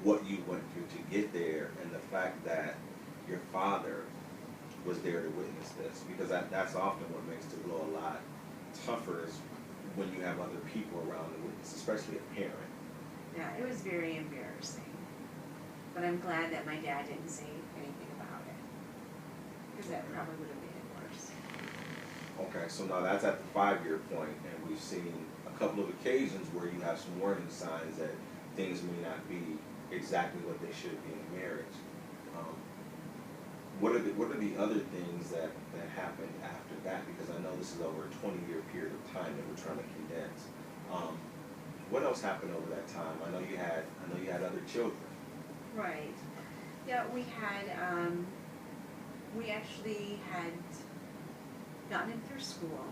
what you went through to get there, and the fact that your father was there to witness this, because that's often what makes the blow a lot tougher is when you have other people around to witness, especially a parent. Yeah, it was very embarrassing. But I'm glad that my dad didn't say anything about it, because that probably would have made it worse. Okay, so now that's at the 5-year point, and we've seen a couple of occasions where you have some warning signs that things may not be exactly what they should be in a marriage. What are the other things that happened after that? Because I know this is over a 20-year period of time that we're trying to condense. What else happened over that time? I know you had other children. Right. Yeah, we actually had gotten him through school.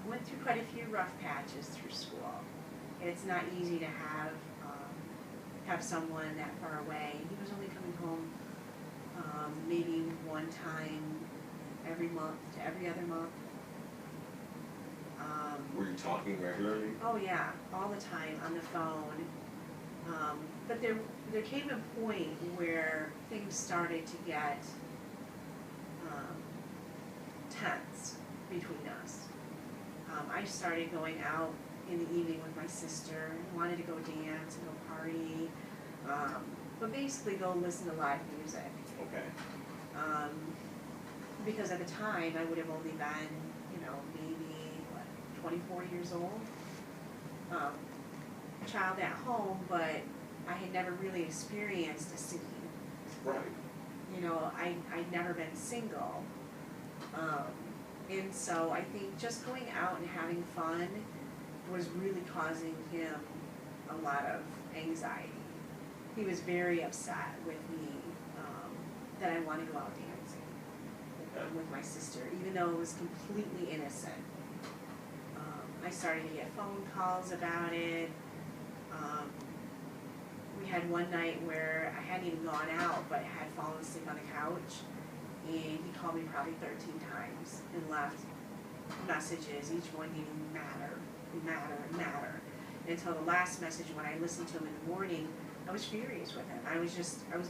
Went through quite a few rough patches through school. It's not easy to have someone that far away. He was only coming home maybe one time every month to every other month. Were you talking regularly? Oh yeah, all the time on the phone. But there came a point where things started to get tense between us. I started going out in the evening with my sister and wanted to go dance and go party, but basically go listen to live music. Okay. Because at the time I would have only been, maybe 24 years old. Child at home, but I had never really experienced a scene. Right. I'd never been single. And so I think just going out and having fun was really causing him a lot of anxiety. He was very upset with me that I wanted to go out dancing with my sister, even though it was completely innocent. I started to get phone calls about it. We had one night where I hadn't even gone out, but had fallen asleep on the couch, and he called me probably 13 times and left messages. Each one didn't even matter. Until the last message, when I listened to him in the morning, I was furious with him. I was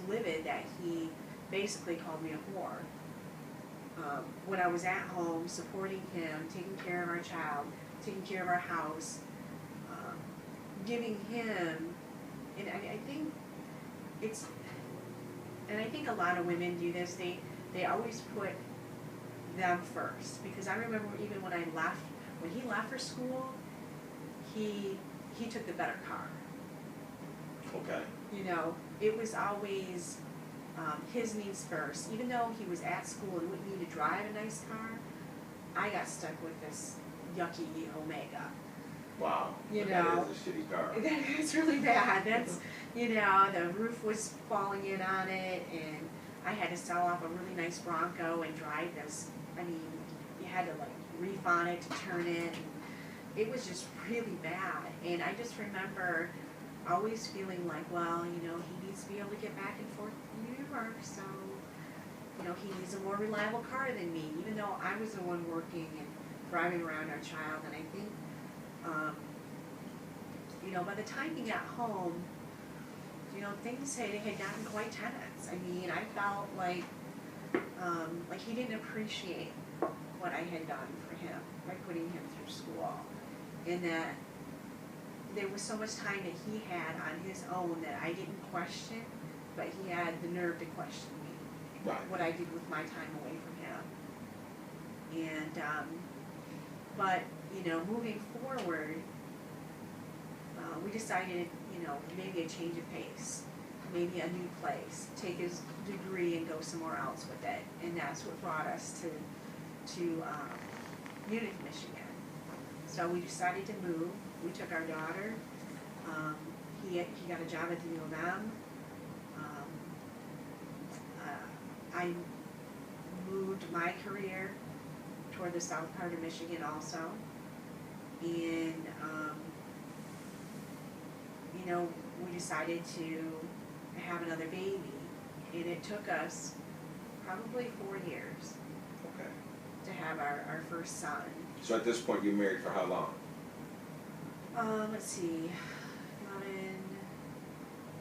livid that he basically called me a whore. When I was at home, supporting him, taking care of our child, taking care of our house, giving him, and I think a lot of women do this, they always put them first, because I remember even when he left for school, he took the better car. Okay. It was always his needs first. Even though he was at school and wouldn't need to drive a nice car, I got stuck with this yucky Omega. Wow. That is a shitty car. It's really bad. That's, the roof was falling in on it, and I had to sell off a really nice Bronco and drive this. I mean, you had to reef on it to turn it. It was just really bad. And I just remember always feeling like, well, he needs to be able to get back and forth to New York, so, he needs a more reliable car than me, even though I was the one working and driving around our child. And I think, by the time he got home, things had gotten quite tense. I mean, I felt like he didn't appreciate what I had done for him by putting him through school, and that there was so much time that he had on his own that I didn't question, but he had the nerve to question me, right, what I did with my time away from him. And but moving forward, we decided, maybe a change of pace, maybe a new place, take his degree and go somewhere else with it. And that's what brought us to Munich, Michigan. So we decided to move. We took our daughter. He got a job at the U of M. I moved my career toward the south part of Michigan also. And we decided to have another baby, and it took us probably 4 years okay, to have our first son. So at this point, you're married for how long? Let's see,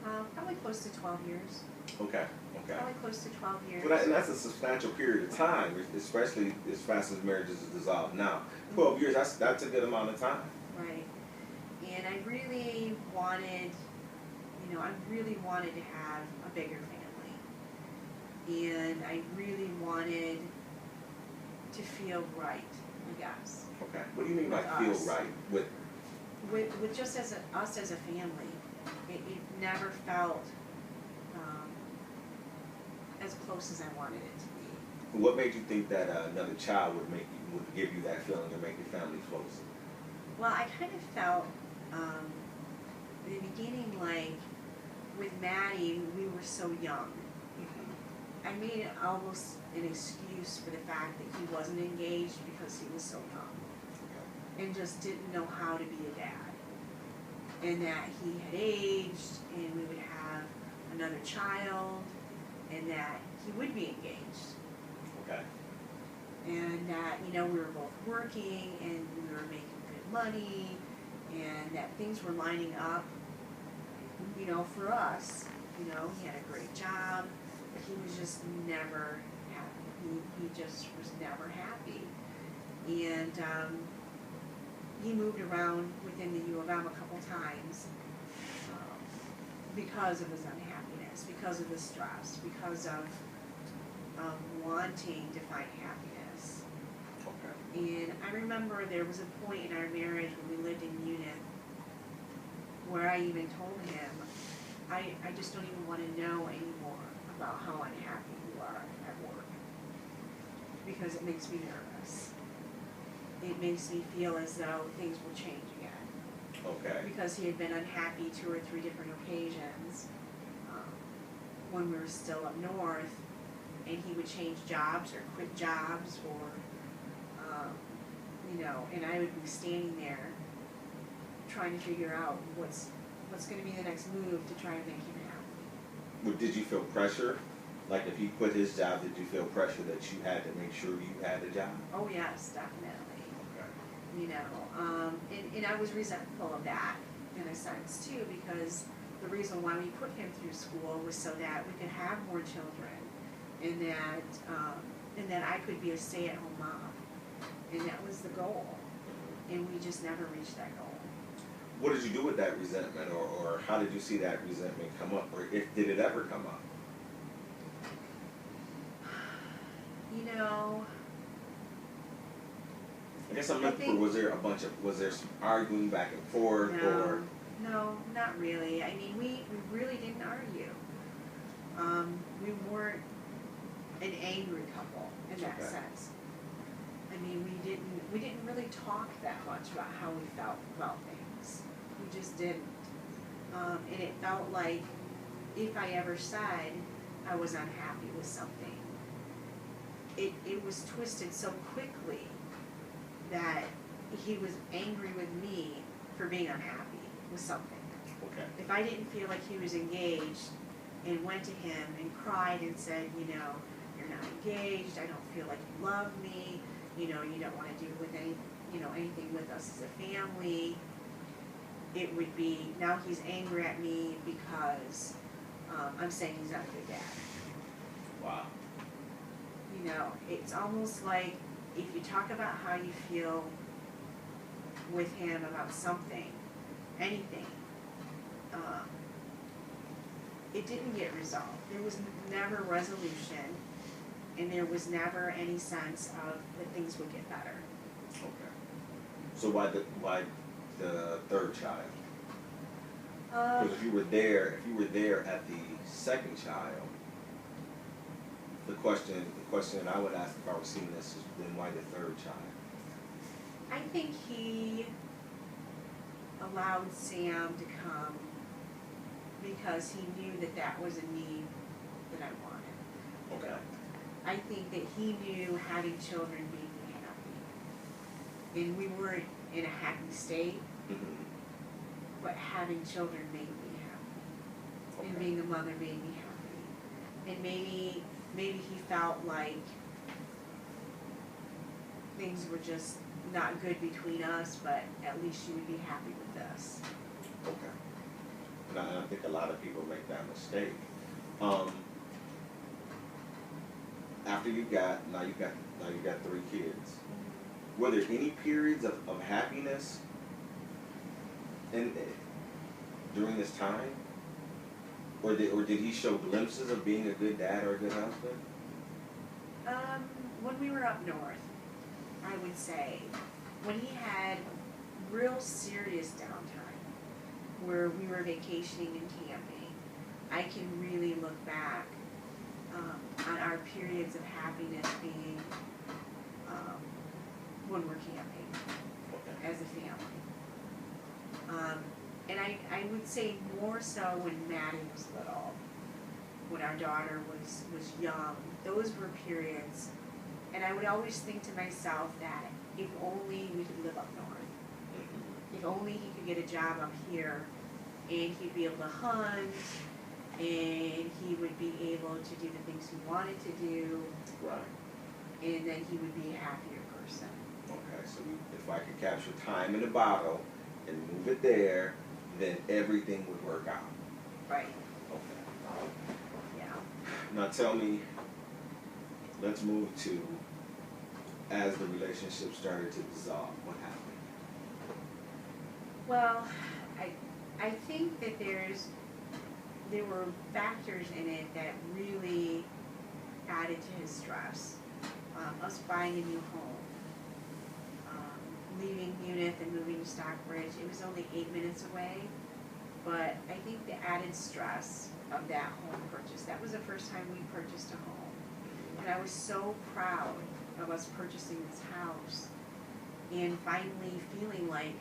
Probably close to 12 years. Okay, okay. Probably close to 12 years. Well, and that's a substantial period of time, especially as fast as marriages is dissolved now. 12 years, that's a good amount of time. Right. And I really wanted, I really wanted to have a bigger family. And I really wanted to feel right, I guess. Okay. What do you mean by With feel us. right? With With just us as a family, it never felt as close as I wanted it to be. what made you think that another child would give you that feeling and make your family closer? Well, I kind of felt in the beginning, like with Maddie, we were so young. I made it almost an excuse for the fact that he wasn't engaged because he was so young and just didn't know how to be a dad. And that he had aged and we would have another child and that he would be engaged. Okay. And that, we were both working and we were making good money and that things were lining up, for us. He had a great job, but he was just never happy. He just was never happy. And he moved around within the U of M a couple times because of his unhappiness, because of the stress, because of wanting to find happiness. Okay. And I remember there was a point in our marriage when we lived in Munich where I even told him, I just don't even want to know anymore about how unhappy you are at work because it makes me nervous. It makes me feel as though things will change again. Okay. Because he had been unhappy 2 or 3 different occasions when we were still up north, and he would change jobs or quit jobs or, and I would be standing there trying to figure out what's going to be the next move to try and make him happy. Well, did you feel pressure? Like if he quit his job, did you feel pressure that you had to make sure you had a job? Oh yes, definitely. Okay. And I was resentful of that in a sense too, because the reason why we put him through school was so that we could have more children, and that I could be a stay-at-home mom, and that was the goal, and we just never reached that goal. What did you do with that resentment, or how did you see that resentment come up, or did it ever come up? I guess I'm looking for, was there some arguing back and forth, or? No, not really. I mean, we really didn't argue. We weren't an angry couple in that Okay. sense. I mean, we didn't really talk that much about how we felt about things. We just didn't. And it felt like if I ever said I was unhappy with something, it was twisted so quickly that he was angry with me for being unhappy with something. Okay. If I didn't feel like he was engaged and went to him and cried and said, you're not engaged, I don't feel like you love me, you don't want to do with anything with us as a family, it would be, now he's angry at me because I'm saying he's not a good dad. Wow. It's almost like if you talk about how you feel with him about something, anything, it didn't get resolved. There was never resolution, and there was never any sense of that things would get better. Okay. So why the third child? Because if you were there at the second child, the question I would ask if I were seeing this is, then why the third child? I think he allowed Sam to come because he knew that was a need that I wanted. Okay. I think that he knew having children made me happy. And we weren't in a happy state, Mm-hmm. but having children made me happy. Okay. And being a mother made me happy. And maybe he felt like things were just not good between us, but at least you would be happy with this. Okay. and I think a lot of people make that mistake. Um, After now you got 3 kids. Were there any periods of happiness in during this time, or did he show glimpses of being a good dad or a good husband? When we were up north, I would say, when he had real serious downtime, where we were vacationing and camping, I can really look back on our periods of happiness being when we're camping Okay. as a family. And I would say more so when Maddie was little, when our daughter was young. Those were periods, and I would always think to myself that if only we could live up north, Mhm. if only he could get a job up here, and he'd be able to hunt, and he would be able to do the things he wanted to do, Right. and then he would be a happier person. Okay. So if I could capture time in a bottle and move it there, then everything would work out. Right. Okay. Yeah. Now tell me, let's move to as the relationship started to dissolve, what happened? Well, I think that there were factors in it that really added to his stress. Us buying a new home, leaving Munith and moving to Stockbridge. It was only 8 minutes away, but I think the added stress of that home purchase, that was the first time we purchased a home. And I was so proud of us purchasing this house and finally feeling like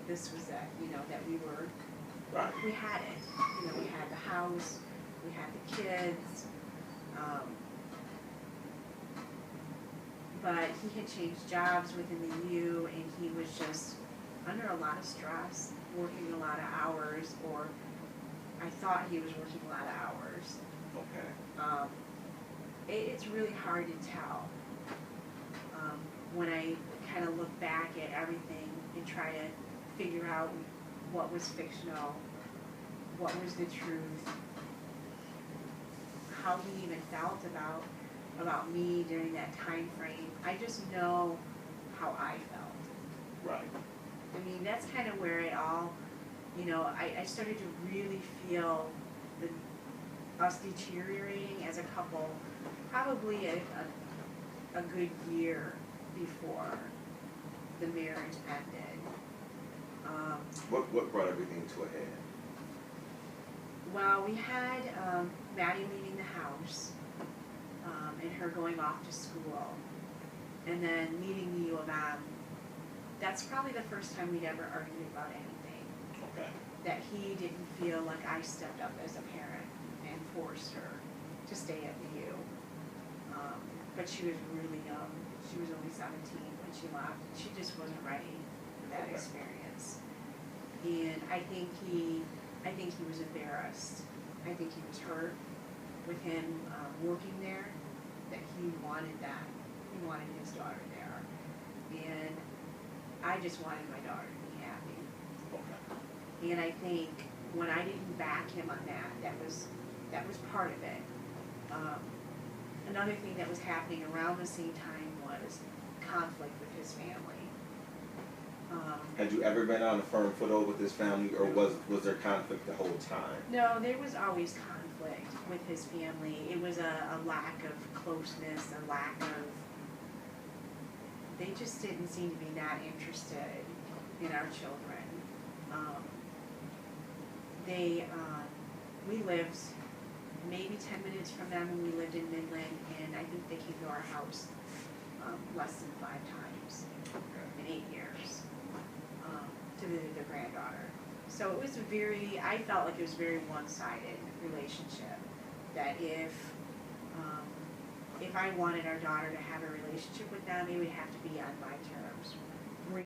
this was it, that Right. we had it. We had the house, we had the kids, but he had changed jobs within the U, and he was just under a lot of stress, working a lot of hours, or I thought he was working a lot of hours. Okay. It's really hard to tell when I kind of look back at everything and try to figure out what was fictional, what was the truth, how he even felt about me during that time frame. I just know how I felt. Right. I mean, that's kind of where it all, I started to really feel us deteriorating as a couple probably a good year before the marriage ended. What brought everything to a head? Well, we had Maddie leaving the house, and her going off to school, and then leaving the U of M. That's probably the first time we'd ever argued about anything. Okay. That he didn't feel like I stepped up as a parent and forced her to stay at the U. But she was really young. She was only 17 when she left. She just wasn't ready for that Okay. experience. And I think he was embarrassed. I think he was hurt with him working there, that he wanted that. He wanted his daughter there. And I just wanted my daughter to be happy. Okay. And I think when I didn't back him on that, that was part of it. Another thing that was happening around the same time was conflict with his family. Had you ever been on a firm foothold with his family, or was there conflict the whole time? No, there was always conflict with his family. It was a lack of closeness, a lack of, they just didn't seem to be that interested in our children. We lived maybe 10 minutes from them when we lived in Midland, and I think they came to our house less than 5 times in 8 years to visit their granddaughter. So it was I felt like it was a very one-sided relationship, that if I wanted our daughter to have a relationship with them, it would have to be on my terms,